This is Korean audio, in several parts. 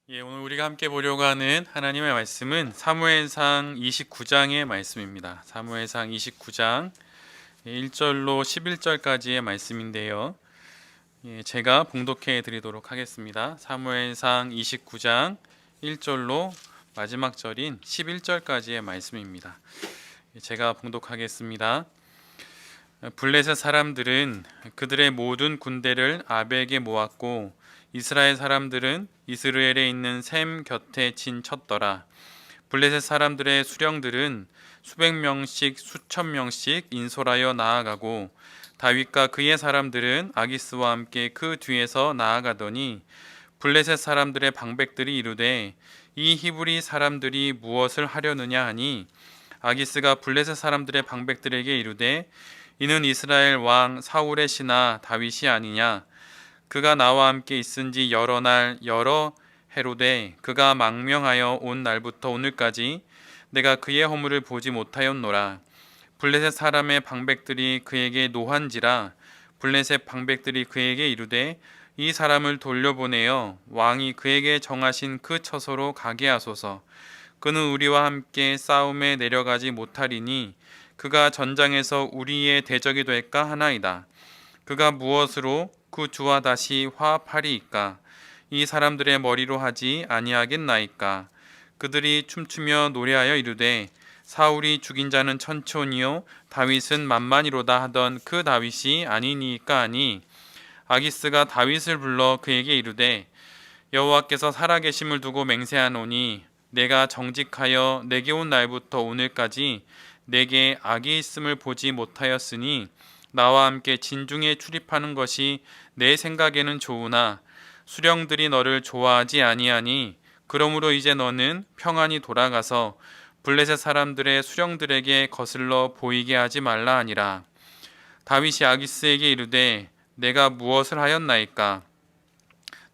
오늘 우리가 함께 보려고 하는 하나님의 말씀은 사무엘상 29장의 말씀입니다. 사무엘상 29장 1절로 11절까지의 말씀인데요. 제가 봉독해 드리도록 하겠습니다. 사무엘상 29장 1절로 마지막 절인 11절까지의 말씀입니다. 제가 봉독하겠습니다. 블레셋 사람들은 그들의 모든 군대를 아벡에 모았고 이스라엘 사람들은 이스라엘에 있는 셈 곁에 진쳤더라. 블레셋 사람들의 수령들은 수백 명씩 수천 명씩 인솔하여 나아가고 다윗과 그의 사람들은 아기스와 함께 그 뒤에서 나아가더니 블레셋 사람들의 방백들이 이르되 이 히브리 사람들이 무엇을 하려느냐 하니 아기스가 블레셋 사람들의 방백들에게 이르되 이는 이스라엘 왕 사울의 신하 다윗이 아니냐. 그가 나와 함께 있은지 여러 날 여러 해로되 그가 망명하여 온 날부터 오늘까지 내가 그의 허물을 보지 못하였노라. 블레셋 사람의 방백들이 그에게 노한지라. 블레셋 방백들이 그에게 이르되 이 사람을 돌려보내어 왕이 그에게 정하신 그 처소로 가게 하소서. 그는 우리와 함께 싸움에 내려가지 못하리니 그가 전장에서 우리의 대적이 될까 하나이다. 그가 무엇으로 그 주와 다시 화합하리이까? 이 사람들의 머리로 하지 아니하겠나이까? 그들이 춤추며 노래하여 이르되 사울이 죽인 자는 천천이요 다윗은 만만이로다 하던 그 다윗이 아니니까 하니 아기스가 다윗을 불러 그에게 이르되 여호와께서 살아계심을 두고 맹세하노니 내가 정직하여 내게 온 날부터 오늘까지 내게 악이 있음을 보지 못하였으니 나와 함께 진중에 출입하는 것이 내 생각에는 좋으나 수령들이 너를 좋아하지 아니하니 그러므로 이제 너는 평안히 돌아가서 블레셋 사람들의 수령들에게 거슬러 보이게 하지 말라 하니라. 다윗이 아기스에게 이르되 내가 무엇을 하였나이까?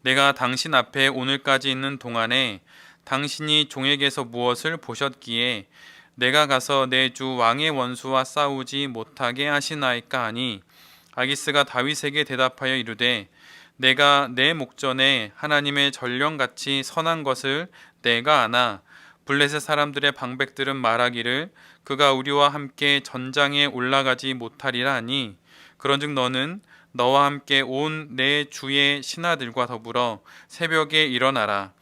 내가 당신 앞에 오늘까지 있는 동안에 당신이 종에게서 무엇을 보셨기에 내가 가서 내 주 왕의 원수와 싸우지 못하게 하시나이까 하니 아기스가 다윗에게 대답하여 이르되 내가 내 목전에 하나님의 전령같이 선한 것을 내가 아나 블레셋 사람들의 방백들은 말하기를 그가 우리와 함께 전장에 올라가지 못하리라 하니 그런즉 너는 너와 함께 온 내 주의 신하들과 더불어 새벽에 일어나라.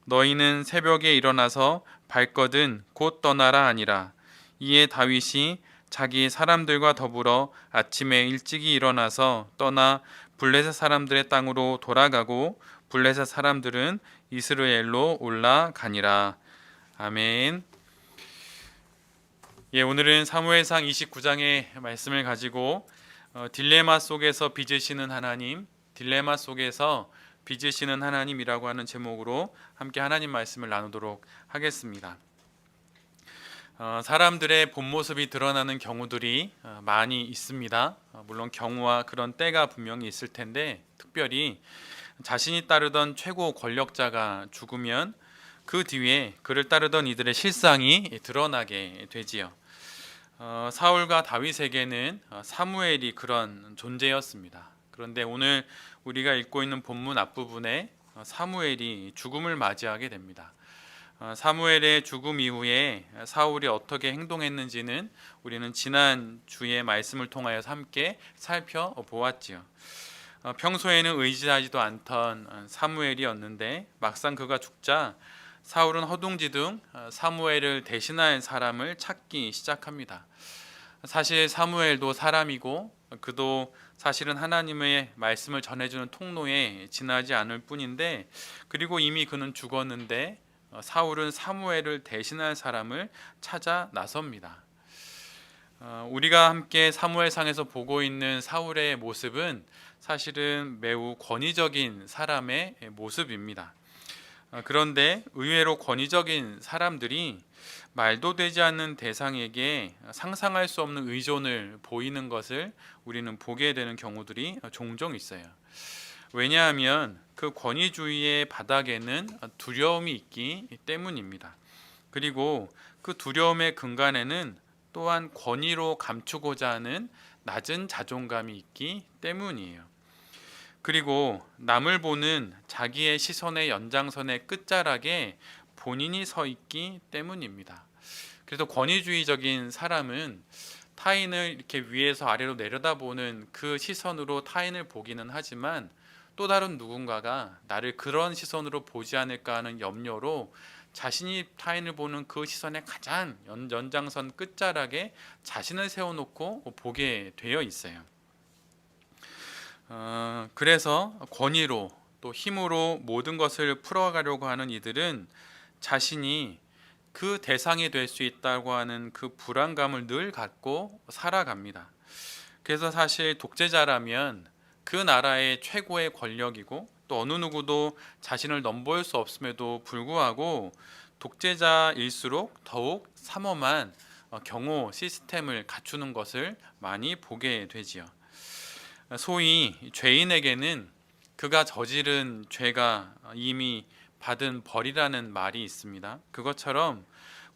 너희는 새벽에 일어나서 발거든 곧 떠나라 하니라. 이에 다윗이 자기 사람들과 더불어 아침에 일찍이 일어나서 떠나 블레셋 사람들의 땅으로 돌아가고 블레셋 사람들은 이스라엘로 올라가니라. 아멘. 오늘은 사무엘상 29장의 말씀을 가지고 딜레마 속에서 빚으시는 하나님, 딜레마 속에서 빚으시는 하나님이라고 하는 제목으로 함께 하나님 말씀을 나누도록 하겠습니다. 사람들의 본 모습이 드러나는 경우들이 많이 있습니다. 물론 경우와 그런 때가 분명히 있을 텐데 특별히 자신이 따르던 최고 권력자가 죽으면 그 뒤에 그를 따르던 이들의 실상이 드러나게 되지요. 사울과 다윗에게는 사무엘이 그런 존재였습니다. 그런데 오늘 우리가 읽고 있는 본문 앞부분에 사무엘이 죽음을 맞이하게 됩니다. 사무엘의 죽음 이후에 사울이 어떻게 행동했는지는 우리는 지난 주의 말씀을 통하여 함께 살펴보았지요. 평소에는 의지하지도 않던 사무엘이었는데 막상 그가 죽자 사울은 허둥지둥 사무엘을 대신할 사람을 찾기 시작합니다. 사실 사무엘도 사람이고 그도 사실은 하나님의 말씀을 전해주는 통로에 지나지 않을 뿐인데 그리고 이미 그는 죽었는데 사울은 사무엘을 대신할 사람을 찾아 나섭니다. 우리가 함께 사무엘상에서 보고 있는 사울의 모습은 사실은 매우 권위적인 사람의 모습입니다. 그런데 의외로 권위적인 사람들이 말도 되지 않는 대상에게 상상할 수 없는 의존을 보이는 것을 우리는 보게 되는 경우들이 종종 있어요. 왜냐하면 그 권위주의의 바닥에는 두려움이 있기 때문입니다. 그리고 그 두려움의 근간에는 또한 권위로 감추고자 하는 낮은 자존감이 있기 때문이에요. 그리고 남을 보는 자기의 시선의 연장선의 끝자락에 본인이 서 있기 때문입니다. 그래서 권위주의적인 사람은 타인을 이렇게 위에서 아래로 내려다보는 그 시선으로 타인을 보기는 하지만 또 다른 누군가가 나를 그런 시선으로 보지 않을까 하는 염려로 자신이 타인을 보는 그 시선의 가장 연장선 끝자락에 자신을 세워놓고 보게 되어 있어요. 그래서 권위로 또 힘으로 모든 것을 풀어가려고 하는 이들은 자신이 그 대상이 될 수 있다고 하는 그 불안감을 늘 갖고 살아갑니다. 그래서 사실 독재자라면 그 나라의 최고의 권력이고 또 어느 누구도 자신을 넘볼 수 없음에도 불구하고 독재자일수록 더욱 삼엄한 경호 시스템을 갖추는 것을 많이 보게 되지요. 소위 죄인에게는 그가 저지른 죄가 이미 받은 벌이라는 말이 있습니다. 그것처럼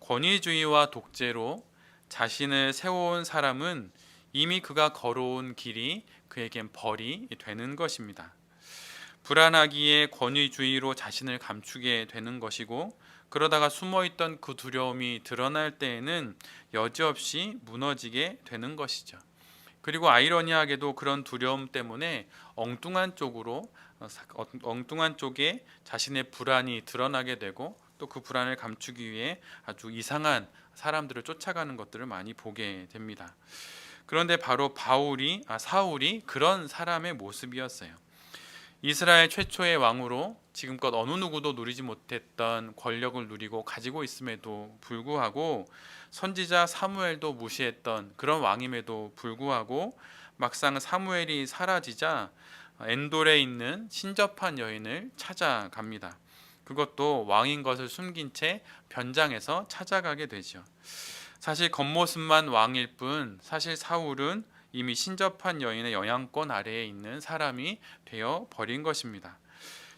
권위주의와 독재로 자신을 세워온 사람은 이미 그가 걸어온 길이 그에겐 벌이 되는 것입니다. 불안하기에 권위주의로 자신을 감추게 되는 것이고, 그러다가 숨어있던 그 두려움이 드러날 때에는 여지없이 무너지게 되는 것이죠. 그리고 아이러니하게도 그런 두려움 때문에 엉뚱한 쪽에 자신의 불안이 드러나게 되고 또 그 불안을 감추기 위해 아주 이상한 사람들을 쫓아가는 것들을 많이 보게 됩니다. 그런데 바로 사울이 그런 사람의 모습이었어요. 이스라엘 최초의 왕으로 지금껏 어느 누구도 누리지 못했던 권력을 누리고 가지고 있음에도 불구하고 선지자 사무엘도 무시했던 그런 왕임에도 불구하고 막상 사무엘이 사라지자 엔돌에 있는 신접한 여인을 찾아갑니다. 그것도 왕인 것을 숨긴 채 변장해서 찾아가게 되죠. 사실 겉모습만 왕일 뿐 사실 사울은 이미 신접한 여인의 영향권 아래에 있는 사람이 되어 버린 것입니다.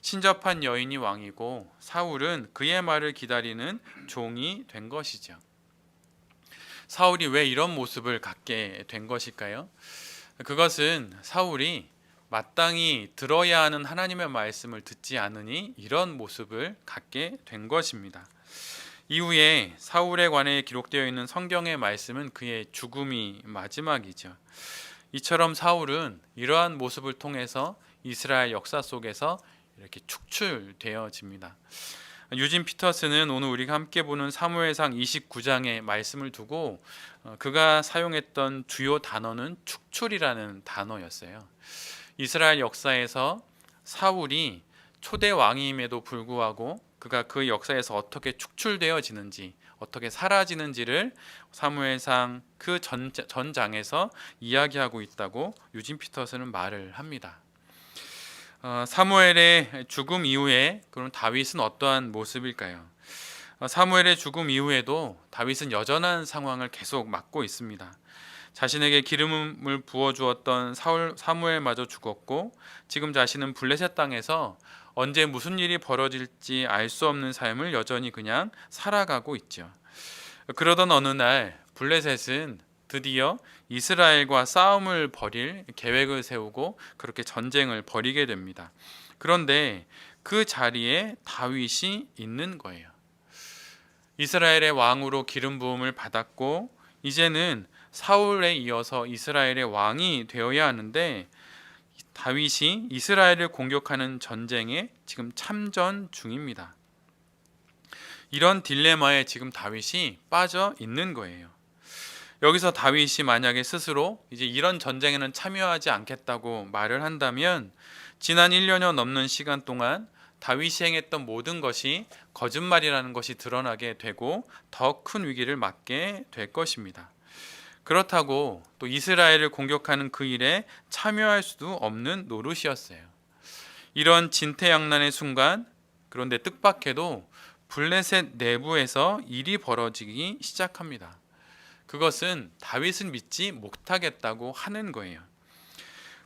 신접한 여인이 왕이고 사울은 그의 말을 기다리는 종이 된 것이죠. 사울이 왜 이런 모습을 갖게 된 것일까요? 그것은 사울이 마땅히 들어야 하는 하나님의 말씀을 듣지 않으니 이런 모습을 갖게 된 것입니다. 이후에 사울에 관해 기록되어 있는 성경의 말씀은 그의 죽음이 마지막이죠. 이처럼 사울은 이러한 모습을 통해서 이스라엘 역사 속에서 이렇게 축출되어집니다. 유진 피터스는 오늘 우리가 함께 보는 사무엘상 29장의 말씀을 두고 그가 사용했던 주요 단어는 축출이라는 단어였어요. 이스라엘 역사에서 사울이 초대 왕임에도 불구하고 그가 그 역사에서 어떻게 축출되어지는지, 어떻게 사라지는지를 사무엘상 그 전장에서 이야기하고 있다고 유진 피터스는 말을 합니다. 사무엘의 죽음 이후에 그럼 다윗은 어떠한 모습일까요? 사무엘의 죽음 이후에도 다윗은 여전한 상황을 계속 맡고 있습니다. 자신에게 기름을 부어주었던 사무엘마저 죽었고 지금 자신은 블레셋 땅에서 언제 무슨 일이 벌어질지 알 수 없는 삶을 여전히 그냥 살아가고 있죠. 그러던 어느 날 블레셋은 드디어 이스라엘과 싸움을 벌일 계획을 세우고 그렇게 전쟁을 벌이게 됩니다. 그런데 그 자리에 다윗이 있는 거예요. 이스라엘의 왕으로 기름 부음을 받았고 이제는 사울에 이어서 이스라엘의 왕이 되어야 하는데 다윗이 이스라엘을 공격하는 전쟁에 지금 참전 중입니다. 이런 딜레마에 지금 다윗이 빠져 있는 거예요. 여기서 다윗이 만약에 스스로 이제 이런 전쟁에는 참여하지 않겠다고 말을 한다면 지난 1년여 넘는 시간 동안 다윗이 행했던 모든 것이 거짓말이라는 것이 드러나게 되고 더 큰 위기를 맞게 될 것입니다. 그렇다고 또 이스라엘을 공격하는 그 일에 참여할 수도 없는 노릇이었어요. 이런 진퇴양난의 순간, 그런데 뜻밖에도 블레셋 내부에서 일이 벌어지기 시작합니다. 그것은 다윗은 믿지 못하겠다고 하는 거예요.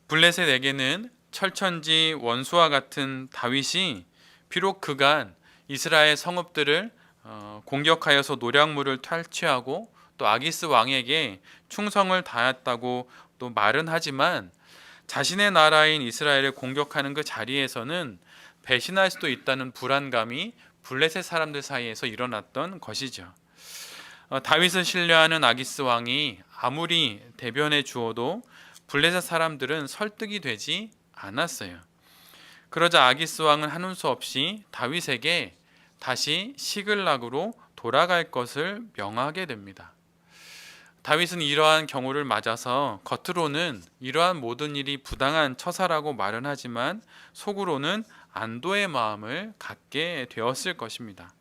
블레셋에게는 철천지 원수와 같은 다윗이 비록 그간 이스라엘 성읍들을 공격하여서 노략물을 탈취하고 또 아기스 왕에게 충성을 다했다고 또 말은 하지만 자신의 나라인 이스라엘을 공격하는 그 자리에서는 배신할 수도 있다는 불안감이 블레셋 사람들 사이에서 일어났던 것이죠. 다윗을 신뢰하는 아기스 왕이 아무리 대변해 주어도 블레셋 사람들은 설득이 되지 않았어요. 그러자 아기스 왕은 하는 수 없이 다윗에게 다시 시글락으로 돌아갈 것을 명하게 됩니다. 다윗은 이러한 경우를 맞아서 겉으로는 이러한 모든 일이 부당한 처사라고 말은 하지만 속으로는 안도의 마음을 갖게 되었을 것입니다.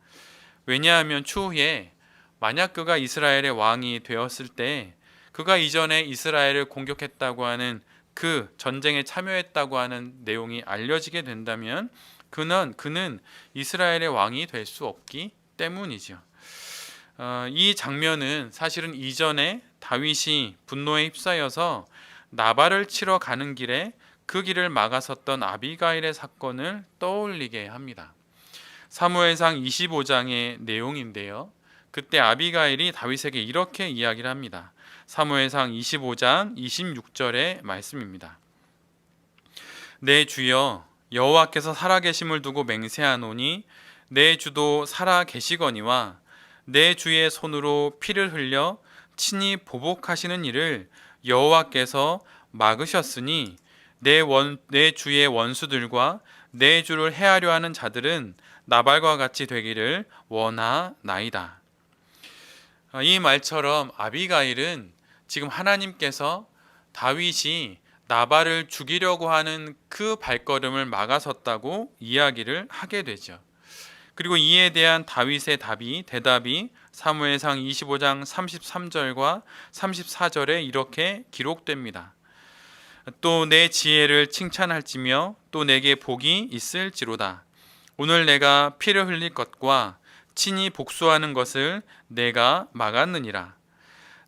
왜냐하면 추후에 만약 그가 이스라엘의 왕이 되었을 때 그가 이전에 이스라엘을 공격했다고 하는 그 전쟁에 참여했다고 하는 내용이 알려지게 된다면 그는 이스라엘의 왕이 될 수 없기 때문이죠. 이 장면은 사실은 이전에 다윗이 분노에 휩싸여서 나발을 치러 가는 길에 그 길을 막아섰던 아비가일의 사건을 떠올리게 합니다. 사무엘상 25장의 내용인데요. 그때 아비가일이 다윗에게 이렇게 이야기를 합니다. 사무엘상 25장 26절의 말씀입니다. 내 주여 여호와께서 살아계심을 두고 맹세하노니 내 주도 살아계시거니와 내 주의 손으로 피를 흘려 친히 보복하시는 일을 여호와께서 막으셨으니 내 주의 원수들과 내 주를 해하려 하는 자들은 나발과 같이 되기를 원하나이다. 이 말처럼 아비가일은 지금 하나님께서 다윗이 나발을 죽이려고 하는 그 발걸음을 막아섰다고 이야기를 하게 되죠. 그리고 이에 대한 다윗의 대답이 사무엘상 25장 33절과 34절에 이렇게 기록됩니다. 또 내 지혜를 칭찬할지며 또 내게 복이 있을지로다. 오늘 내가 피를 흘릴 것과 친히 복수하는 것을 내가 막았느니라.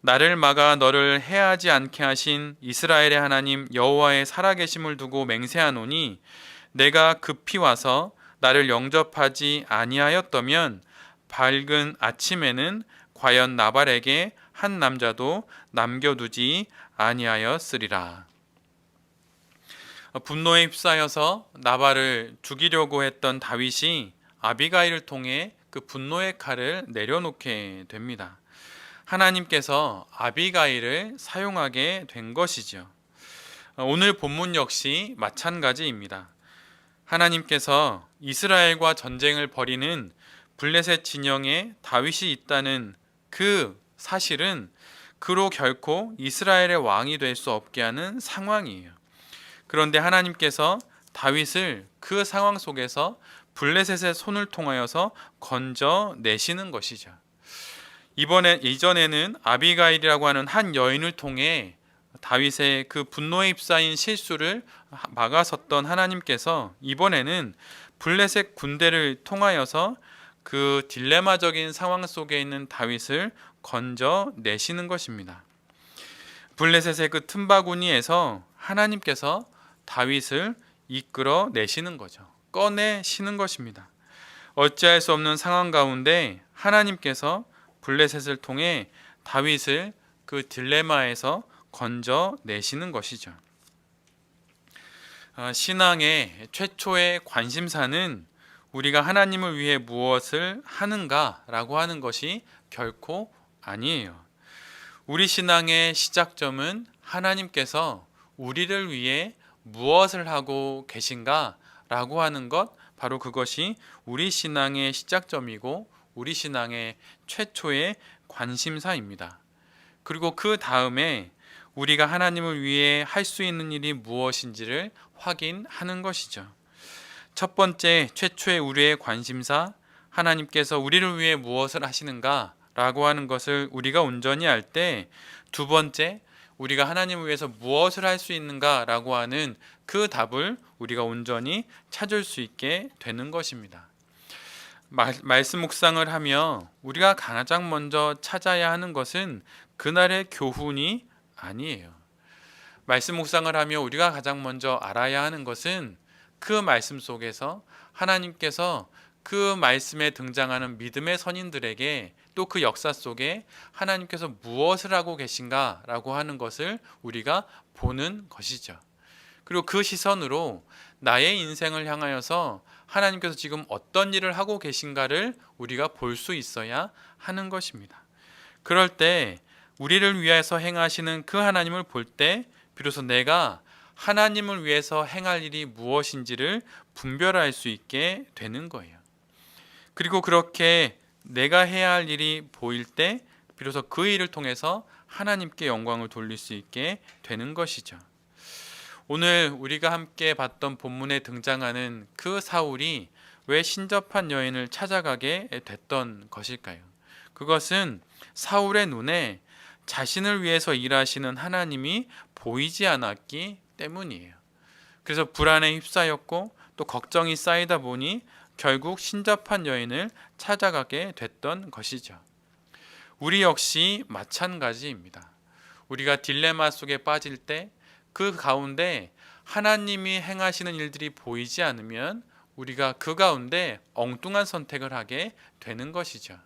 나를 막아 너를 해하지 않게 하신 이스라엘의 하나님 여호와의 살아계심을 두고 맹세하노니 내가 급히 와서 나를 영접하지 아니하였더면 밝은 아침에는 과연 나발에게 한 남자도 남겨두지 아니하였으리라. 분노에 휩싸여서 나발을 죽이려고 했던 다윗이 아비가일을 통해 그 분노의 칼을 내려놓게 됩니다. 하나님께서 아비가일을 사용하게 된 것이죠. 오늘 본문 역시 마찬가지입니다. 하나님께서 이스라엘과 전쟁을 벌이는 블레셋 진영에 다윗이 있다는 그 사실은 그로 결코 이스라엘의 왕이 될 수 없게 하는 상황이에요. 그런데 하나님께서 다윗을 그 상황 속에서 블레셋의 손을 통하여서 건져내시는 것이죠. 이전에는 아비가일이라고 하는 한 여인을 통해 다윗의 그 분노에 휩싸인 실수를 막아섰던 하나님께서 이번에는 블레셋 군대를 통하여서 그 딜레마적인 상황 속에 있는 다윗을 건져내시는 것입니다. 블레셋의 그 틈바구니에서 하나님께서 다윗을 이끌어내시는 거죠. 꺼내시는 것입니다. 어찌할 수 없는 상황 가운데 하나님께서 블레셋을 통해 다윗을 그 딜레마에서 건져내시는 것이죠. 신앙의 최초의 관심사는 우리가 하나님을 위해 무엇을 하는가라고 하는 것이 결코 아니에요. 우리 신앙의 시작점은 하나님께서 우리를 위해 무엇을 하고 계신가라고 하는 것, 바로 그것이 우리 신앙의 시작점이고 우리 신앙의 최초의 관심사입니다. 그리고 그 다음에 우리가 하나님을 위해 할 수 있는 일이 무엇인지를 확인하는 것이죠. 첫 번째, 최초의 우리의 관심사, 하나님께서 우리를 위해 무엇을 하시는가라고 하는 것을 우리가 온전히 알 때, 두 번째, 우리가 하나님을 위해서 무엇을 할 수 있는가라고 하는 그 답을 우리가 온전히 찾을 수 있게 되는 것입니다. 말씀 묵상을 하며 우리가 가장 먼저 찾아야 하는 것은 그날의 교훈이 아니에요. 말씀 묵상을 하며 우리가 가장 먼저 알아야 하는 것은 그 말씀 속에서 하나님께서 그 말씀에 등장하는 믿음의 선인들에게 또 그 역사 속에 하나님께서 무엇을 하고 계신가라고 하는 것을 우리가 보는 것이죠. 그리고 그 시선으로 나의 인생을 향하여서 하나님께서 지금 어떤 일을 하고 계신가를 우리가 볼 수 있어야 하는 것입니다. 그럴 때 우리를 위해서 행하시는 그 하나님을 볼 때 비로소 내가 하나님을 위해서 행할 일이 무엇인지를 분별할 수 있게 되는 거예요. 그리고 그렇게 내가 해야 할 일이 보일 때 비로소 그 일을 통해서 하나님께 영광을 돌릴 수 있게 되는 것이죠. 오늘 우리가 함께 봤던 본문에 등장하는 그 사울이 왜 신접한 여인을 찾아가게 됐던 것일까요? 그것은 사울의 눈에 자신을 위해서 일하시는 하나님이 보이지 않았기 때문이에요. 그래서 불안에 휩싸였고 또 걱정이 쌓이다 보니 결국 신접한 여인을 찾아가게 됐던 것이죠. 우리 역시 마찬가지입니다. 우리가 딜레마 속에 빠질 때 그 가운데 하나님이 행하시는 일들이 보이지 않으면 우리가 그 가운데 엉뚱한 선택을 하게 되는 것이죠.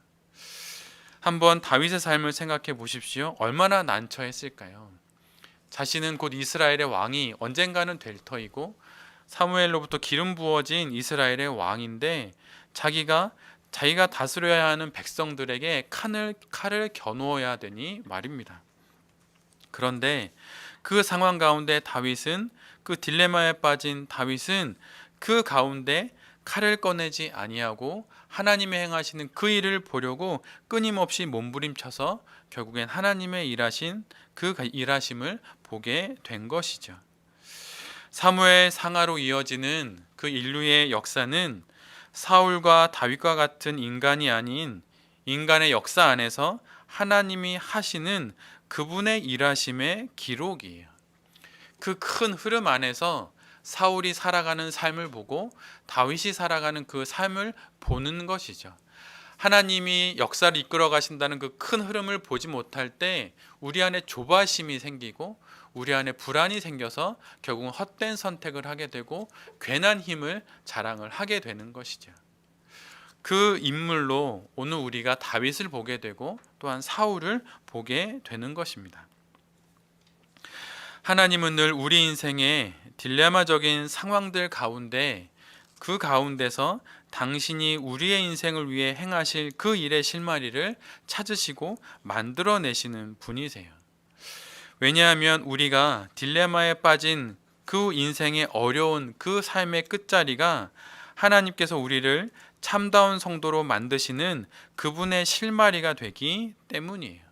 한번 다윗의 삶을 생각해 보십시오. 얼마나 난처했을까요? 자신은 곧 이스라엘의 왕이 언젠가는 될 터이고 사무엘로부터 기름 부어진 이스라엘의 왕인데 자기가 다스려야 하는 백성들에게 칼을 겨누어야 되니 말입니다. 그런데 그 상황 가운데 그 딜레마에 빠진 다윗은 그 가운데 칼을 꺼내지 아니하고 하나님이 행하시는 그 일을 보려고 끊임없이 몸부림쳐서 결국엔 하나님의 그 일하심을 보게 된 것이죠. 사무엘 상하로 이어지는 그 인류의 역사는 사울과 다윗과 같은 인간이 아닌 인간의 역사 안에서 하나님이 하시는 그분의 일하심의 기록이에요. 그 큰 흐름 안에서 사울이 살아가는 삶을 보고 다윗이 살아가는 그 삶을 보는 것이죠. 하나님이 역사를 이끌어 가신다는 그 큰 흐름을 보지 못할 때 우리 안에 조바심이 생기고 우리 안에 불안이 생겨서 결국은 헛된 선택을 하게 되고 괜한 힘을 자랑을 하게 되는 것이죠. 그 인물로 오늘 우리가 다윗을 보게 되고 또한 사울을 보게 되는 것입니다. 하나님은 늘 우리 인생의 딜레마적인 상황들 가운데 그 가운데서 당신이 우리의 인생을 위해 행하실 그 일의 실마리를 찾으시고 만들어내시는 분이세요. 왜냐하면 우리가 딜레마에 빠진 그 인생의 어려운 그 삶의 끝자리가 하나님께서 우리를 참다운 성도로 만드시는 그분의 실마리가 되기 때문이에요.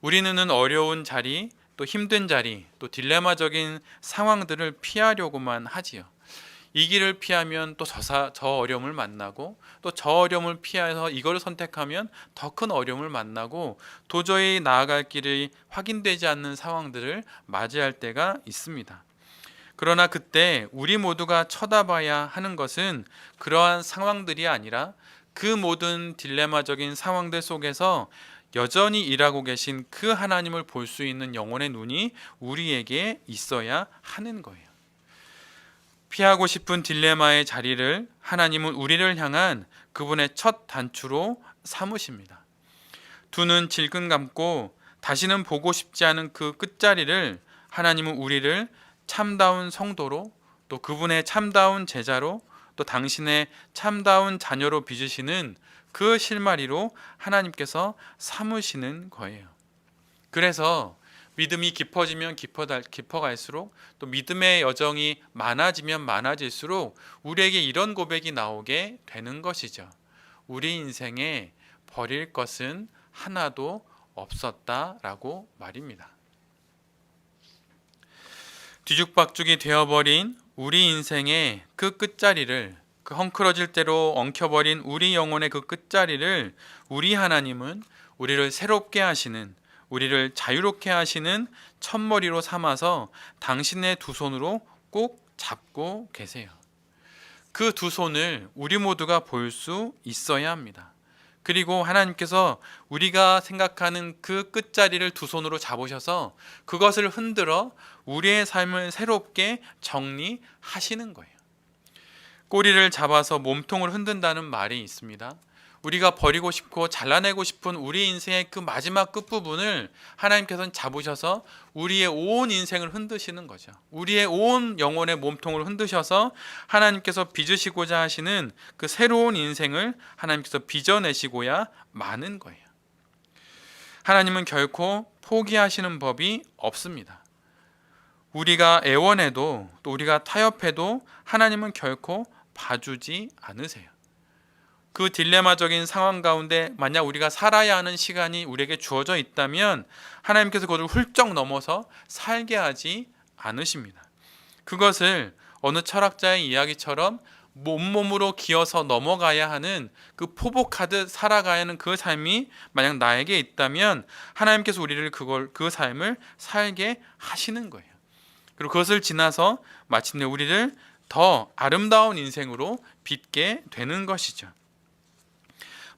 우리는 어려운 자리, 또 힘든 자리, 또 딜레마적인 상황들을 피하려고만 하지요. 이 길을 피하면 또 저 어려움을 만나고 또 저 어려움을 피해서 이걸 선택하면 더 큰 어려움을 만나고 도저히 나아갈 길이 확인되지 않는 상황들을 맞이할 때가 있습니다. 그러나 그때 우리 모두가 쳐다봐야 하는 것은 그러한 상황들이 아니라 그 모든 딜레마적인 상황들 속에서 여전히 일하고 계신 그 하나님을 볼 수 있는 영혼의 눈이 우리에게 있어야 하는 거예요. 피하고 싶은 딜레마의 자리를 하나님은 우리를 향한 그분의 첫 단추로 삼으십니다. 두 눈 질끈 감고 다시는 보고 싶지 않은 그 끝자리를 하나님은 우리를 참다운 성도로 또 그분의 참다운 제자로 또 당신의 참다운 자녀로 빚으시는 그 실마리로 하나님께서 삼으시는 거예요. 그래서 믿음이 깊어지면 깊어갈수록 또 믿음의 여정이 많아지면 많아질수록 우리에게 이런 고백이 나오게 되는 것이죠. 우리 인생에 버릴 것은 하나도 없었다라고 말입니다. 뒤죽박죽이 되어버린 우리 인생의 그 끝자리를 그 헝클어질 대로 엉켜버린 우리 영혼의 그 끝자리를 우리 하나님은 우리를 새롭게 하시는 우리를 자유롭게 하시는 첫머리로 삼아서 당신의 두 손으로 꼭 잡고 계세요. 그 두 손을 우리 모두가 볼 수 있어야 합니다. 그리고 하나님께서 우리가 생각하는 그 끝자리를 두 손으로 잡으셔서 그것을 흔들어 우리의 삶을 새롭게 정리하시는 거예요. 꼬리를 잡아서 몸통을 흔든다는 말이 있습니다. 우리가 버리고 싶고 잘라내고 싶은 우리 인생의 그 마지막 끝부분을 하나님께서는 잡으셔서 우리의 온 인생을 흔드시는 거죠. 우리의 온 영혼의 몸통을 흔드셔서 하나님께서 빚으시고자 하시는 그 새로운 인생을 하나님께서 빚어내시고야 마는 거예요. 하나님은 결코 포기하시는 법이 없습니다. 우리가 애원해도 또 우리가 타협해도 하나님은 결코 봐주지 않으세요. 그 딜레마적인 상황 가운데 만약 우리가 살아야 하는 시간이 우리에게 주어져 있다면 하나님께서 그것을 훌쩍 넘어서 살게 하지 않으십니다. 그것을 어느 철학자의 이야기처럼 몸으로 기어서 넘어가야 하는 그 포복하듯 살아가야 하는 그 삶이 만약 나에게 있다면 하나님께서 우리를 그 삶을 살게 하시는 거예요. 그리고 그것을 지나서 마침내 우리를 더 아름다운 인생으로 빚게 되는 것이죠.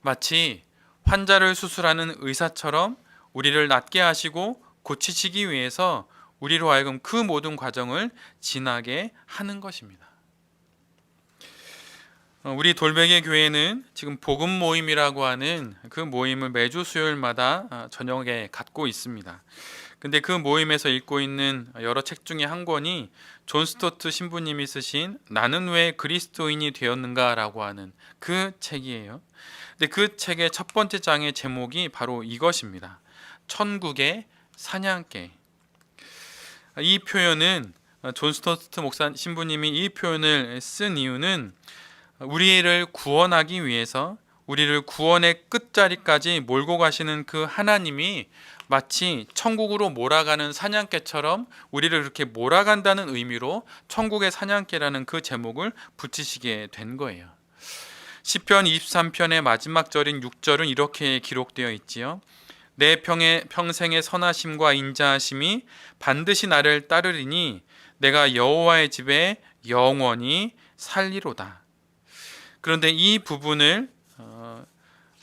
마치 환자를 수술하는 의사처럼 우리를 낫게 하시고 고치시기 위해서 우리로 하여금 그 모든 과정을 지나게 하는 것입니다. 우리 돌베개 교회는 지금 복음 모임이라고 하는 그 모임을 매주 수요일마다 저녁에 갖고 있습니다. 근데 그 모임에서 읽고 있는 여러 책 중에 한 권이 존 스토트 신부님이 쓰신 나는 왜 그리스도인이 되었는가라고 하는 그 책이에요. 근데 그 책의 첫 번째 장의 제목이 바로 이것입니다. 천국의 사냥개. 이 표현은 존 스토트 목사 신부님이 이 표현을 쓴 이유는 우리를 구원하기 위해서 우리를 구원의 끝자리까지 몰고 가시는 그 하나님이 마치 천국으로 몰아가는 사냥개처럼 우리를 그렇게 몰아간다는 의미로 천국의 사냥개라는 그 제목을 붙이시게 된 거예요. 시편 23편의 마지막 절인 6절은 이렇게 기록되어 있지요. 내 평생의 선하심과 인자하심이 반드시 나를 따르리니 내가 여호와의 집에 영원히 살리로다. 그런데 이 부분을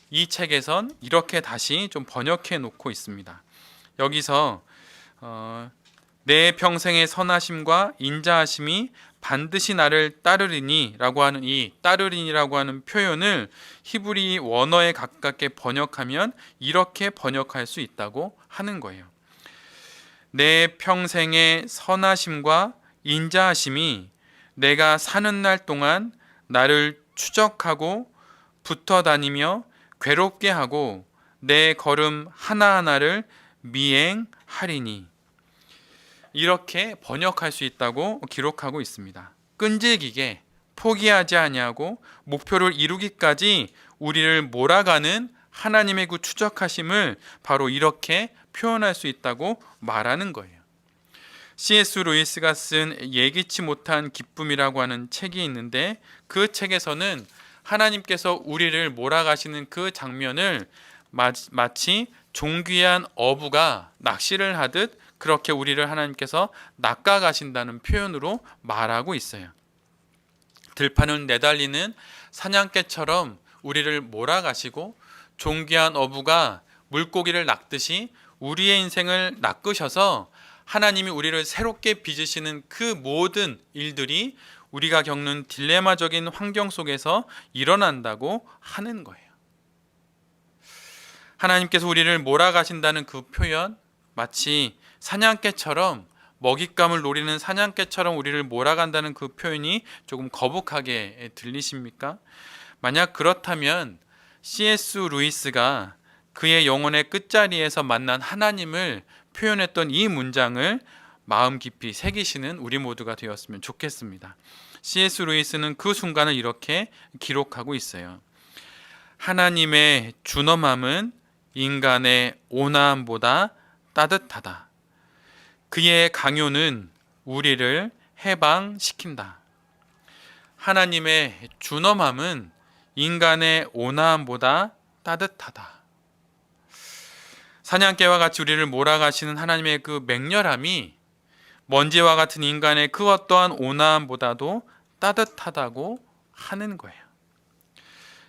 이 책에선 이렇게 다시 좀 번역해 놓고 있습니다. 여기서 내 평생의 선하심과 인자하심이 반드시 나를 따르리니 라고 하는 이 따르리니라고 하는 표현을 히브리 원어에 가깝게 번역하면 이렇게 번역할 수 있다고 하는 거예요. 내 평생의 선하심과 인자하심이 내가 사는 날 동안 나를 추적하고 붙어 다니며 괴롭게 하고 내 걸음 하나하나를 미행하리니 이렇게 번역할 수 있다고 기록하고 있습니다. 끈질기게 포기하지 아니하고 목표를 이루기까지 우리를 몰아가는 하나님의 그 추적하심을 바로 이렇게 표현할 수 있다고 말하는 거예요. C.S. 루이스가 쓴 예기치 못한 기쁨이라고 하는 책이 있는데 그 책에서는 하나님께서 우리를 몰아가시는 그 장면을 마치 존귀한 어부가 낚시를 하듯 그렇게 우리를 하나님께서 낚아가신다는 표현으로 말하고 있어요. 들판을 내달리는 사냥개처럼 우리를 몰아가시고 존귀한 어부가 물고기를 낚듯이 우리의 인생을 낚으셔서 하나님이 우리를 새롭게 빚으시는 그 모든 일들이 우리가 겪는 딜레마적인 환경 속에서 일어난다고 하는 거예요. 하나님께서 우리를 몰아가신다는 그 표현, 마치 사냥개처럼 먹잇감을 노리는 사냥개처럼 우리를 몰아간다는 그 표현이 조금 거북하게 들리십니까? 만약 그렇다면 C.S. 루이스가 그의 영혼의 끝자리에서 만난 하나님을 표현했던 이 문장을 마음 깊이 새기시는 우리 모두가 되었으면 좋겠습니다. C.S. 루이스는 그 순간을 이렇게 기록하고 있어요. 하나님의 준엄함은 인간의 온화함보다 따뜻하다. 그의 강요는 우리를 해방시킨다. 하나님의 준엄함은 인간의 온화함보다 따뜻하다. 사냥개와 같이 우리를 몰아가시는 하나님의 그 맹렬함이 먼지와 같은 인간의 그 어떠한 온화함보다도 따뜻하다고 하는 거예요.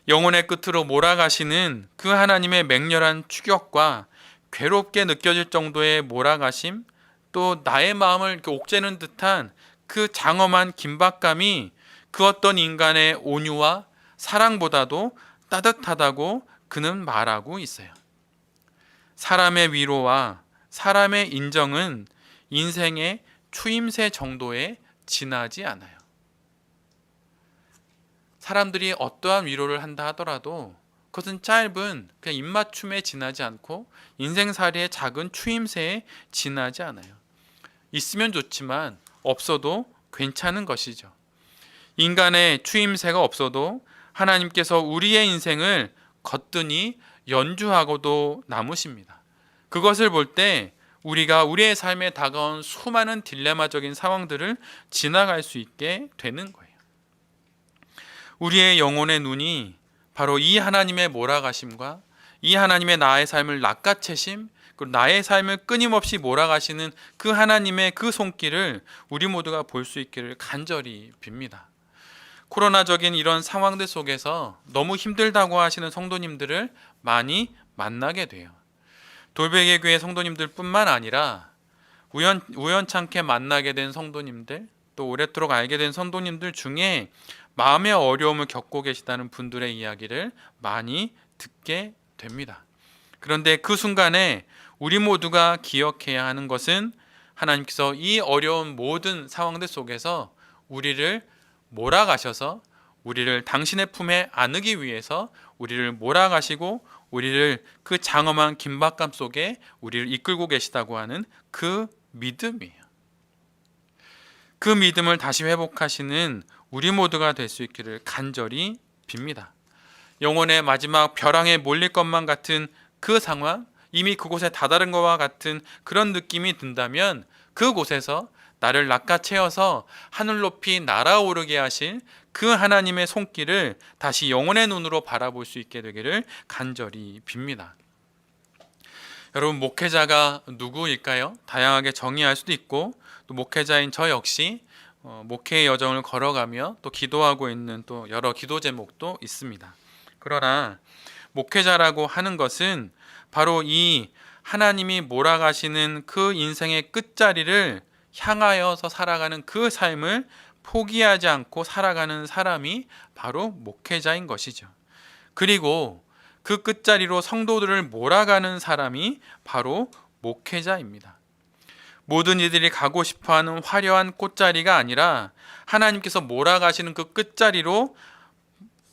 영혼의 끝으로 몰아가시는 그 하나님의 맹렬한 추격과 괴롭게 느껴질 정도의 몰아가심, 또 나의 마음을 옥죄는 듯한 그 장엄한 긴박감이 그 어떤 인간의 온유와 사랑보다도 따뜻하다고 그는 말하고 있어요. 사람의 위로와 사람의 인정은 인생의 추임새 정도에 지나지 않아요. 사람들이 어떠한 위로를 한다 하더라도 그것은 짧은 그냥 입맞춤에 지나지 않고 인생살이의 작은 추임새에 지나지 않아요. 있으면 좋지만 없어도 괜찮은 것이죠. 인간의 추임새가 없어도 하나님께서 우리의 인생을 거뜬히 연주하고도 남으십니다. 그것을 볼 때 우리가 우리의 삶에 다가온 수많은 딜레마적인 상황들을 지나갈 수 있게 되는 거예요. 우리의 영혼의 눈이 바로 이 하나님의 몰아가심과 이 하나님의 나의 삶을 낚아채심, 그리고 나의 삶을 끊임없이 몰아가시는 그 하나님의 그 손길을 우리 모두가 볼 수 있기를 간절히 빕니다. 코로나적인 이런 상황들 속에서 너무 힘들다고 하시는 성도님들을 많이 만나게 돼요. 돌베개 교회 성도님들 뿐만 아니라 우연찮게 만나게 된 성도님들, 또 오래도록 알게 된 성도님들 중에 마음의 어려움을 겪고 계시다는 분들의 이야기를 많이 듣게 됩니다. 그런데 그 순간에 우리 모두가 기억해야 하는 것은 하나님께서 이 어려운 모든 상황들 속에서 우리를 몰아가셔서 우리를 당신의 품에 안으기 위해서 우리를 몰아가시고 우리를 그 장엄한 긴박감 속에 우리를 이끌고 계시다고 하는 그 믿음이에요. 그 믿음을 다시 회복하시는 우리 모두가 될 수 있기를 간절히 빕니다. 영혼의 마지막 벼랑에 몰릴 것만 같은 그 상황, 이미 그곳에 다다른 것과 같은 그런 느낌이 든다면 그곳에서 나를 낚아채어서 하늘 높이 날아오르게 하신 그 하나님의 손길을 다시 영혼의 눈으로 바라볼 수 있게 되기를 간절히 빕니다. 여러분, 목회자가 누구일까요? 다양하게 정의할 수도 있고 또 목회자인 저 역시 목회의 여정을 걸어가며 또 기도하고 있는 또 여러 기도 제목도 있습니다. 그러나 목회자라고 하는 것은 바로 이 하나님이 몰아가시는 그 인생의 끝자리를 향하여서 살아가는 그 삶을 포기하지 않고 살아가는 사람이 바로 목회자인 것이죠. 그리고 그 끝자리로 성도들을 몰아가는 사람이 바로 목회자입니다. 모든 이들이 가고 싶어하는 화려한 꽃자리가 아니라 하나님께서 몰아가시는 그 끝자리로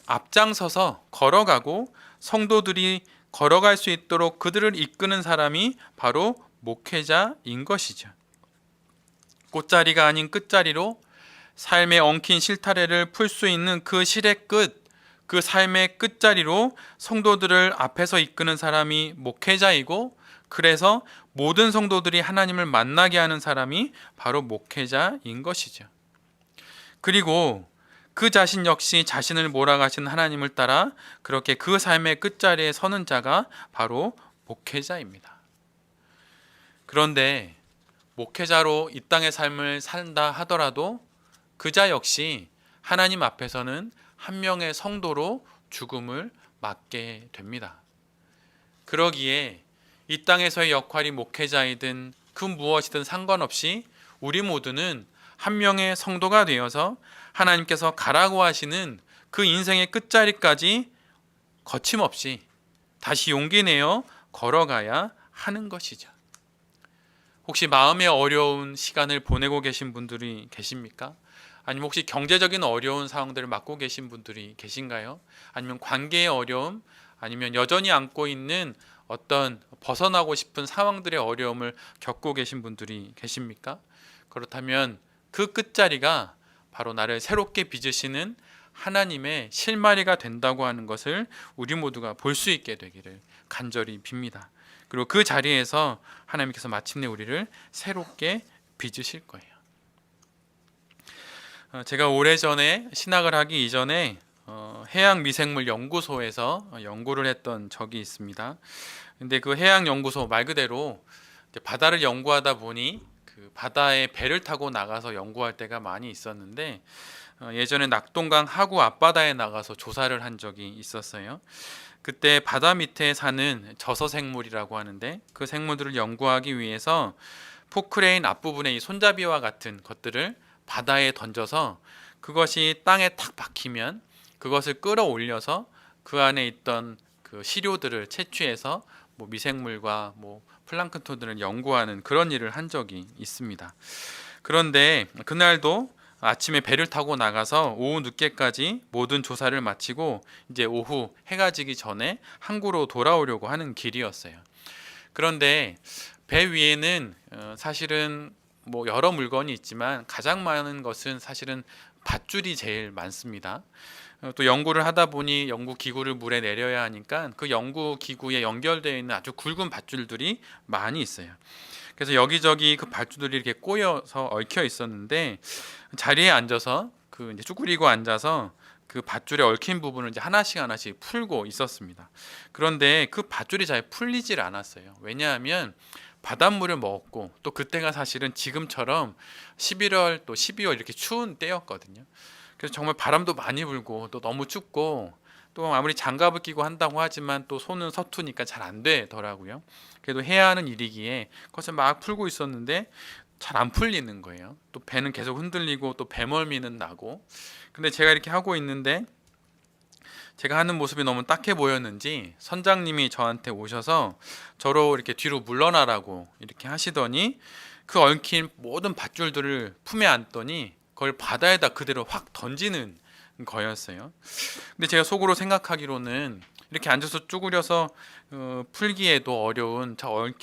앞장서서 걸어가고 성도들이 걸어갈 수 있도록 그들을 이끄는 사람이 바로 목회자인 것이죠. 꽃자리가 아닌 끝자리로 삶의 엉킨 실타래를 풀 수 있는 그 실의 끝, 그 삶의 끝자리로 성도들을 앞에서 이끄는 사람이 목회자이고, 그래서 모든 성도들이 하나님을 만나게 하는 사람이 바로 목회자인 것이죠. 그리고 그 자신 역시 자신을 몰아가신 하나님을 따라 그렇게 그 삶의 끝자리에 서는 자가 바로 목회자입니다. 그런데 목회자로 이 땅의 삶을 산다 하더라도 그 자 역시 하나님 앞에서는 한 명의 성도로 죽음을 맞게 됩니다. 그러기에 이 땅에서의 역할이 목회자이든 그 무엇이든 상관없이 우리 모두는 한 명의 성도가 되어서 하나님께서 가라고 하시는 그 인생의 끝자리까지 거침없이 다시 용기 내어 걸어가야 하는 것이죠. 혹시 마음의 어려운 시간을 보내고 계신 분들이 계십니까? 아니면 혹시 경제적인 어려운 상황들을 맡고 계신 분들이 계신가요? 아니면 관계의 어려움, 아니면 여전히 안고 있는 어떤 벗어나고 싶은 상황들의 어려움을 겪고 계신 분들이 계십니까? 그렇다면 그 끝자리가 바로 나를 새롭게 빚으시는 하나님의 실마리가 된다고 하는 것을 우리 모두가 볼 수 있게 되기를 간절히 빕니다. 그리고 그 자리에서 하나님께서 마침내 우리를 새롭게 빚으실 거예요. 제가 오래전에 신학을 하기 이전에 해양미생물연구소에서 연구를 했던 적이 있습니다. 근데 그 해양연구소 말 그대로 바다를 연구하다 보니 그 바다에 배를 타고 나가서 연구할 때가 많이 있었는데, 예전에 낙동강 하구 앞바다에 나가서 조사를 한 적이 있었어요. 그때 바다 밑에 사는 저서생물이라고 하는데, 그 생물들을 연구하기 위해서 포크레인 앞부분에 이 손잡이와 같은 것들을 바다에 던져서 그것이 땅에 탁 박히면 그것을 끌어올려서 그 안에 있던 그 시료들을 채취해서 뭐 미생물과 뭐 플랑크톤들을 연구하는 그런 일을 한 적이 있습니다. 그런데 그날도 아침에 배를 타고 나가서 오후 늦게까지 모든 조사를 마치고 이제 오후 해가 지기 전에 항구로 돌아오려고 하는 길이었어요. 그런데 배 위에는 사실은 뭐 여러 물건이 있지만 가장 많은 것은 사실은 밧줄이 제일 많습니다. 또 연구를 하다 보니 연구 기구를 물에 내려야 하니까 그 연구 기구에 연결되어 있는 아주 굵은 밧줄들이 많이 있어요. 그래서 여기저기 그 밧줄들이 이렇게 꼬여서 얽혀 있었는데 자리에 앉아서 그 이제 쭈그리고 앉아서 그 밧줄에 얽힌 부분을 이제 하나씩 풀고 있었습니다. 그런데 그 밧줄이 잘 풀리질 않았어요. 왜냐하면 바닷물을 먹었고 또 그때가 사실은 지금처럼 11월 또 12월 이렇게 추운 때였거든요. 그래서 정말 바람도 많이 불고 또 너무 춥고 또 아무리 장갑을 끼고 한다고 하지만 또 손은 서투니까 잘 안 되더라고요. 그래도 해야 하는 일이기에 그것을 막 풀고 있었는데 잘 안 풀리는 거예요. 또 배는 계속 흔들리고 또 배멀미는 나고. 근데 제가 이렇게 하고 있는데 제가 하는 모습이 너무 딱해 보였는지 선장님이 저한테 오셔서 저로 이렇게 뒤로 물러나라고 이렇게 하시더니 그 얽힌 모든 밧줄들을 품에 안더니 그걸 바다에다 그대로 확 던지는 거였어요. 근데 제가 속으로 생각하기로는 이렇게 앉아서 쭈그려서 풀기에도 어려운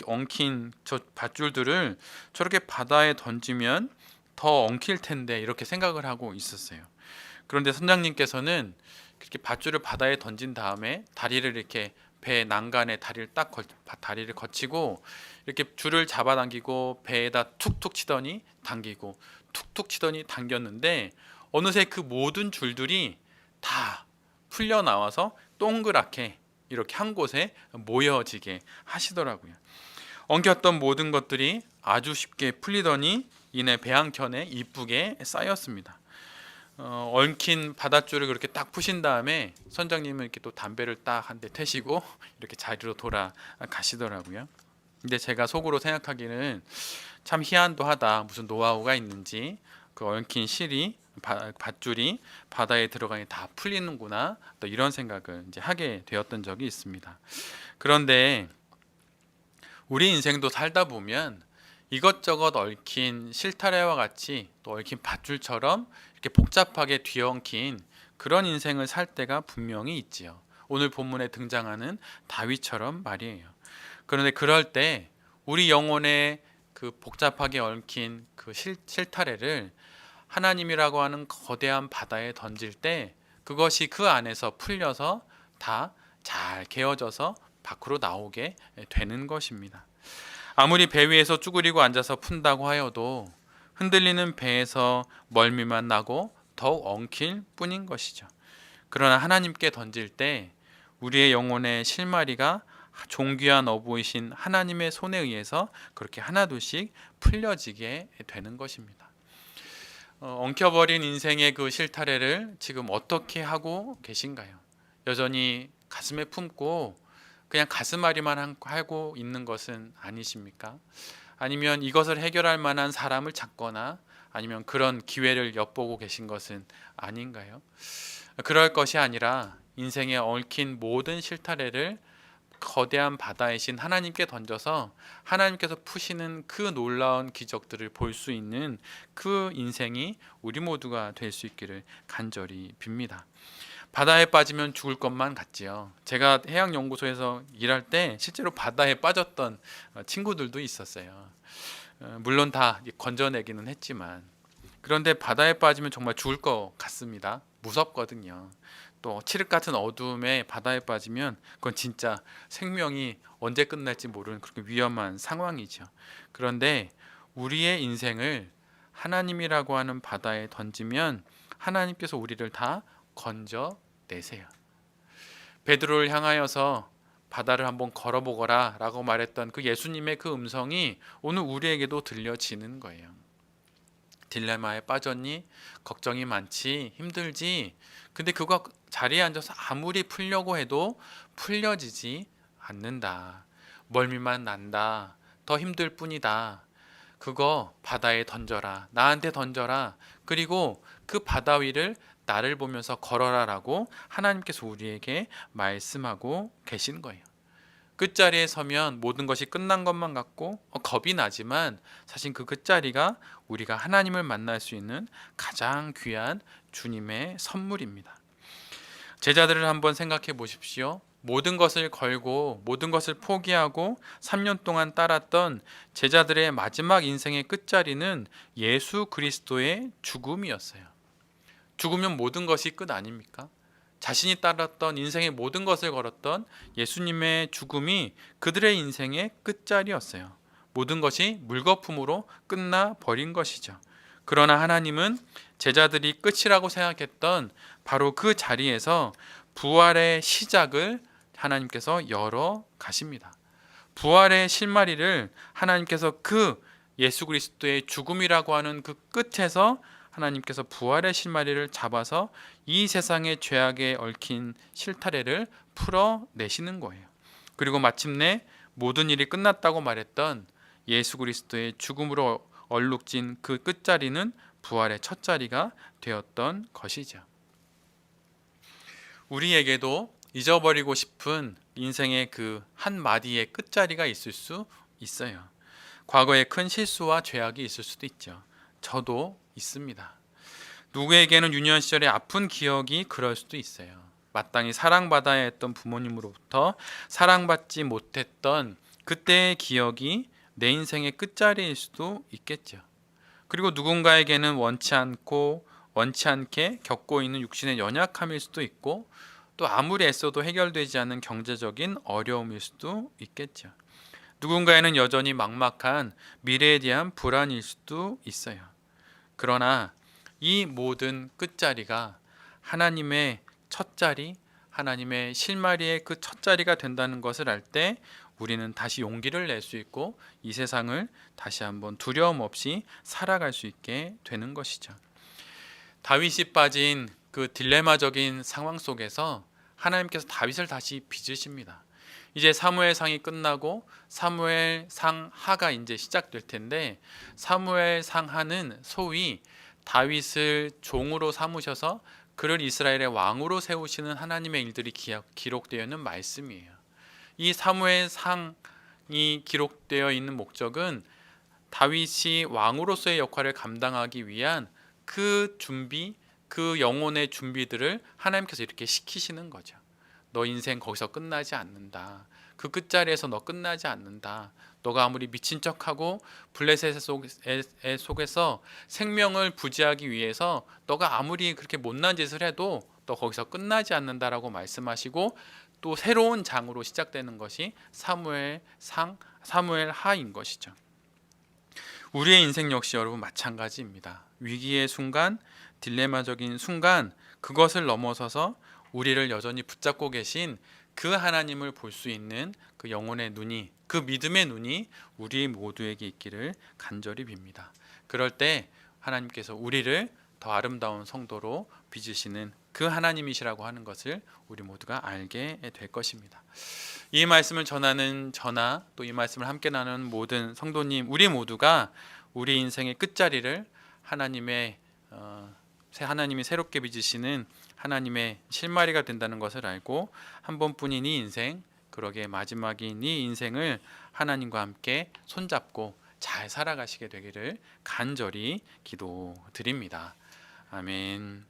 엉킨 저 밧줄들을 저렇게 바다에 던지면 더 엉킬 텐데 이렇게 생각을 하고 있었어요. 그런데 선장님께서는 그렇게 밧줄을 바다에 던진 다음에 다리를 이렇게 배 난간에 다리를 거치고 이렇게 줄을 잡아당기고 배에다 툭툭 치더니 당기고 툭툭 치더니 당겼는데 어느새 그 모든 줄들이 다 풀려 나와서 동그랗게 이렇게 한 곳에 모여지게 하시더라고요. 엉켰던 모든 것들이 아주 쉽게 풀리더니 이내 배 한 켠에 이쁘게 쌓였습니다. 얽힌 바닷줄을 그렇게 딱 푸신 다음에 선장님은 이렇게 또 담배를 딱 한 대 태시고 이렇게 자리로 돌아가시더라고요. 근데 제가 속으로 생각하기는 참 희한도 하다. 무슨 노하우가 있는지 그 얽힌 밧줄이 바다에 들어가니 다 풀리는구나. 또 이런 생각을 이제 하게 되었던 적이 있습니다. 그런데 우리 인생도 살다 보면 이것저것 얽힌 실타래와 같이 또 얽힌 밧줄처럼 이렇게 복잡하게 뒤엉킨 그런 인생을 살 때가 분명히 있지요. 오늘 본문에 등장하는 다윗처럼 말이에요. 그런데 그럴 때 우리 영혼에 그 복잡하게 얽힌 그 실타래를 하나님이라고 하는 거대한 바다에 던질 때 그것이 그 안에서 풀려서 다 잘 개어져서 밖으로 나오게 되는 것입니다. 아무리 배 위에서 쭈그리고 앉아서 푼다고 하여도 흔들리는 배에서 멀미만 나고 더욱 엉킬 뿐인 것이죠. 그러나 하나님께 던질 때 우리의 영혼의 실마리가 존귀한 어부이신 하나님의 손에 의해서 그렇게 하나둘씩 풀려지게 되는 것입니다. 엉켜버린 인생의 그 실타래를 지금 어떻게 하고 계신가요? 여전히 가슴에 품고 그냥 가슴앓이만 하고 있는 것은 아니십니까? 아니면 이것을 해결할 만한 사람을 찾거나 아니면 그런 기회를 엿보고 계신 것은 아닌가요? 그럴 것이 아니라 인생에 얽힌 모든 실타래를 거대한 바다이신 하나님께 던져서 하나님께서 푸시는 그 놀라운 기적들을 볼 수 있는 그 인생이 우리 모두가 될 수 있기를 간절히 빕니다. 바다에 빠지면 죽을 것만 같지요. 제가 해양연구소에서 일할 때 실제로 바다에 빠졌던 친구들도 있었어요. 물론 다 건져내기는 했지만 그런데 바다에 빠지면 정말 죽을 것 같습니다. 무섭거든요. 또 칠흑 같은 어둠에 바다에 빠지면 그건 진짜 생명이 언제 끝날지 모르는 그렇게 위험한 상황이죠. 그런데 우리의 인생을 하나님이라고 하는 바다에 던지면 하나님께서 우리를 다 건져내세요. 베드로를 향하여서 바다를 한번 걸어보거라 라고 말했던 그 예수님의 그 음성이 오늘 우리에게도 들려지는 거예요. 딜레마에 빠졌니? 걱정이 많지? 힘들지? 근데 그거 자리에 앉아서 아무리 풀려고 해도 풀려지지 않는다. 멀미만 난다. 더 힘들 뿐이다. 그거 바다에 던져라. 나한테 던져라. 그리고 그 바다 위를 나를 보면서 걸어라라고 하나님께서 우리에게 말씀하고 계신 거예요. 끝자리에 서면 모든 것이 끝난 것만 같고 겁이 나지만 사실 그 끝자리가 우리가 하나님을 만날 수 있는 가장 귀한 주님의 선물입니다. 제자들을 한번 생각해 보십시오. 모든 것을 걸고 모든 것을 포기하고 3년 동안 따랐던 제자들의 마지막 인생의 끝자리는 예수 그리스도의 죽음이었어요. 죽으면 모든 것이 끝 아닙니까? 자신이 따랐던 인생의 모든 것을 걸었던 예수님의 죽음이 그들의 인생의 끝자리였어요. 모든 것이 물거품으로 끝나 버린 것이죠. 그러나 하나님은 제자들이 끝이라고 생각했던 바로 그 자리에서 부활의 시작을 하나님께서 열어 가십니다. 부활의 실마리를 하나님께서 그 예수 그리스도의 죽음이라고 하는 그 끝에서 하나님께서 부활의 실마리를 잡아서 이 세상의 죄악에 얽힌 실타래를 풀어내시는 거예요. 그리고 마침내 모든 일이 끝났다고 말했던 예수 그리스도의 죽음으로 얼룩진 그 끝자리는 부활의 첫 자리가 되었던 것이죠. 우리에게도 잊어버리고 싶은 인생의 그 한마디의 끝자리가 있을 수 있어요. 과거에 큰 실수와 죄악이 있을 수도 있죠. 저도 있습니다. 누구에게는 유년 시절의 아픈 기억이 그럴 수도 있어요. 마땅히 사랑받아야 했던 부모님으로부터 사랑받지 못했던 그때의 기억이 내 인생의 끝자리일 수도 있겠죠. 그리고 누군가에게는 원치 않게 겪고 있는 육신의 연약함일 수도 있고 또 아무리 애써도 해결되지 않는 경제적인 어려움일 수도 있겠죠. 누군가에는 여전히 막막한 미래에 대한 불안일 수도 있어요. 그러나 이 모든 끝자리가 하나님의 첫자리, 하나님의 실마리의 그 첫자리가 된다는 것을 알 때 우리는 다시 용기를 낼 수 있고 이 세상을 다시 한번 두려움 없이 살아갈 수 있게 되는 것이죠. 다윗이 빠진 그 딜레마적인 상황 속에서 하나님께서 다윗을 다시 빚으십니다. 이제 사무엘상이 끝나고 사무엘상 하가 이제 시작될 텐데 사무엘상 하는 소위 다윗을 종으로 삼으셔서 그를 이스라엘의 왕으로 세우시는 하나님의 일들이 기록되어 있는 말씀이에요. 이 사무엘상이 기록되어 있는 목적은 다윗이 왕으로서의 역할을 감당하기 위한 그 준비, 그 영혼의 준비들을 하나님께서 이렇게 시키시는 거죠. 너 인생 거기서 끝나지 않는다. 그 끝자리에서 너 끝나지 않는다. 너가 아무리 미친 척하고 블레셋 속에서 생명을 부지하기 위해서 너가 아무리 그렇게 못난 짓을 해도 너 거기서 끝나지 않는다라고 말씀하시고 또 새로운 장으로 시작되는 것이 사무엘하인 것이죠. 우리의 인생 역시 여러분 마찬가지입니다. 위기의 순간, 딜레마적인 순간 그것을 넘어서서 우리를 여전히 붙잡고 계신 그 하나님을 볼 수 있는 그 영혼의 눈이, 그 믿음의 눈이 우리 모두에게 있기를 간절히 빕니다. 그럴 때 하나님께서 우리를 더 아름다운 성도로 빚으시는 그 하나님이시라고 하는 것을 우리 모두가 알게 될 것입니다. 이 말씀을 전하는 저나 또 이 말씀을 함께 나누는 모든 성도님, 우리 모두가 우리 인생의 끝자리를 하나님이 새롭게 빚으시는 하나님의 실마리가 된다는 것을 알고 한 번뿐인 이 인생, 그러게 마지막인 이 인생을 하나님과 함께 손잡고 잘 살아가시게 되기를 간절히 기도드립니다. 아멘.